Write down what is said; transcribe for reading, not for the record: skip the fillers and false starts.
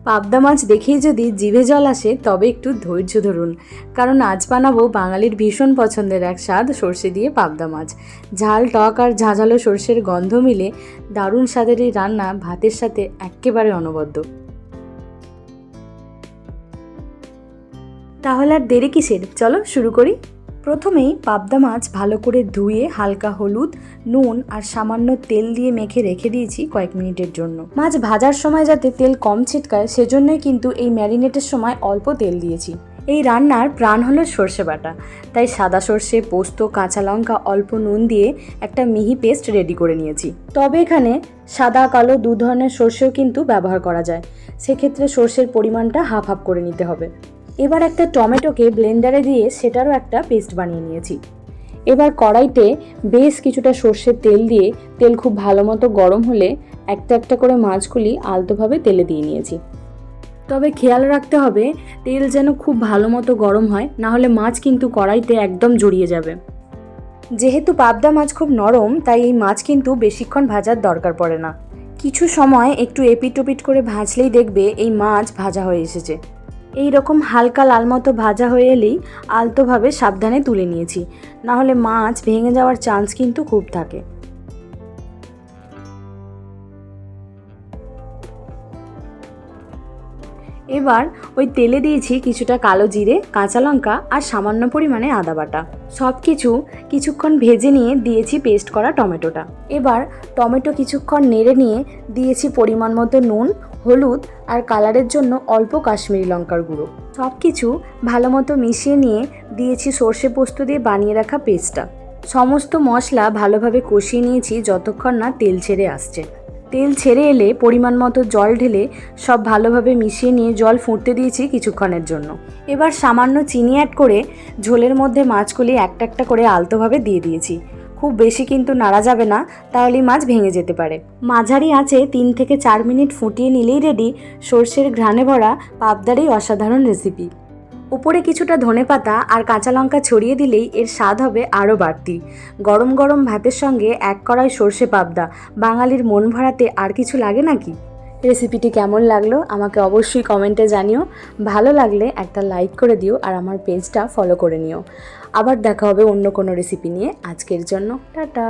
পাবদা মাছ দেখেই যদি জিভে জল আসে তবে একটু ধৈর্য ধরুন, কারণ আজ বানাবো বাঙালির ভীষণ পছন্দের এক স্বাদ সর্ষে দিয়ে পাবদা মাছ। ঝাল টক আর ঝাঁঝালো সর্ষের গন্ধ মিলে দারুণ স্বাদের এই রান্না ভাতের সাথে এক্কেবারে অনবদ্য। তাহলে আর দেরি কিসের, চলো শুরু করি। প্রথমেই পাবদা মাছ ভালো করে ধুয়ে হালকা হলুদ, নুন আর সামান্য তেল দিয়ে মেখে রেখে দিয়েছি কয়েক মিনিটের জন্য। মাছ ভাজার সময় যাতে তেল কম ছিটকায় সেজন্যই কিন্তু এই ম্যারিনেটের সময় অল্প তেল দিয়েছি। এই রান্নার প্রাণ হলো সর্ষে বাটা, তাই সাদা সর্ষে, পোস্ত, কাঁচা লঙ্কা, অল্প নুন দিয়ে একটা মিহি পেস্ট রেডি করে নিয়েছি। তবে এখানে সাদা কালো দু ধরনের সর্ষেও কিন্তু ব্যবহার করা যায়, সেক্ষেত্রে সর্ষের পরিমাণটা হাফ হাফ করে নিতে হবে। এবার একটা টমেটোকে ব্লেন্ডারে দিয়ে সেটারও একটা পেস্ট বানিয়ে নিয়েছি। এবার কড়াইতে বেশ কিছুটা সর্ষের তেল দিয়ে তেল খুব ভালো মতো গরম হলে একটা একটা করে মাছগুলি আলতোভাবে তেলে দিয়ে নিয়েছি। তবে খেয়াল রাখতে হবে তেল যেন খুব ভালো মতো গরম হয়, না হলে মাছ কিন্তু কড়াইতে একদম জড়িয়ে যাবে। যেহেতু পাবদা মাছ খুব নরম, তাই এই মাছ কিন্তু বেশিক্ষণ ভাজার দরকার পড়ে না। কিছু সময় একটু এপিট ওপিট করে ভাজলেই দেখবে এই মাছ ভাজা হয়ে এসেছে। এই রকম হালকা লাল মতো ভাজা হয়ে এলেই আলতোভাবে সাবধানে তুলে নিয়েছি, না হলে মাছ ভেঙে যাওয়ার চান্স কিন্তু খুব থাকে। এবার ওই তেলে দিয়েছি কিছুটা কালো জিরে, কাঁচা লঙ্কা আর সামান্য পরিমাণে আদা বাটা। সব কিছুক্ষণ ভেজে নিয়ে দিয়েছি পেস্ট করা টমেটোটা। এবার টমেটো কিছুক্ষণ নেড়ে নিয়ে দিয়েছি পরিমাণ মতো নুন, হলুদ আর কালারের জন্য অল্প কাশ্মীরি লঙ্কার গুঁড়ো। সব কিছু ভালো মতো মিশিয়ে নিয়ে দিয়েছি সর্ষে পোস্ত দিয়ে বানিয়ে রাখা পেস্টটা। সমস্ত মশলা ভালোভাবে কষিয়ে নিয়েছি যতক্ষণ না তেল ছেড়ে আসছে। তেল ছেড়ে এলে পরিমাণ মতো জল ঢেলে সব ভালোভাবে মিশিয়ে নিয়ে জল ফুটতে দিয়েছি কিছুক্ষণের জন্য। এবার সামান্য চিনি অ্যাড করে ঝোলের মধ্যে মাছগুলি একটা একটা করে আলতোভাবে দিয়ে দিয়েছি। খুব বেশি কিন্তু নাড়া যাবে না, তাহলেই মাছ ভেঙে যেতে পারে। মাঝারি আঁচে 3 থেকে 4 মিনিট ফুটিয়ে নিলেই রেডি সর্ষের ঘ্রাণে ভরা পাবদার এই অসাধারণ রেসিপি। উপরে কিছুটা ধনেপাতা আর কাঁচা লঙ্কা ছড়িয়ে দিলেই এর স্বাদ হবে আরও বাড়তি। গরম গরম ভাতের সঙ্গে এক কড়াই সর্ষে পাবদা, বাঙালির মন ভরাতে আর কিছু লাগে নাকি? রেসিপিটি কেমন লাগলো আমাকে অবশ্যই কমেন্টে জানিও। ভালো লাগলে একটা লাইক করে দিও আর আমার পেজটা ফলো করে নিও। আবার দেখা হবে অন্য কোনো রেসিপি নিয়ে। আজকের জন্য টাটা।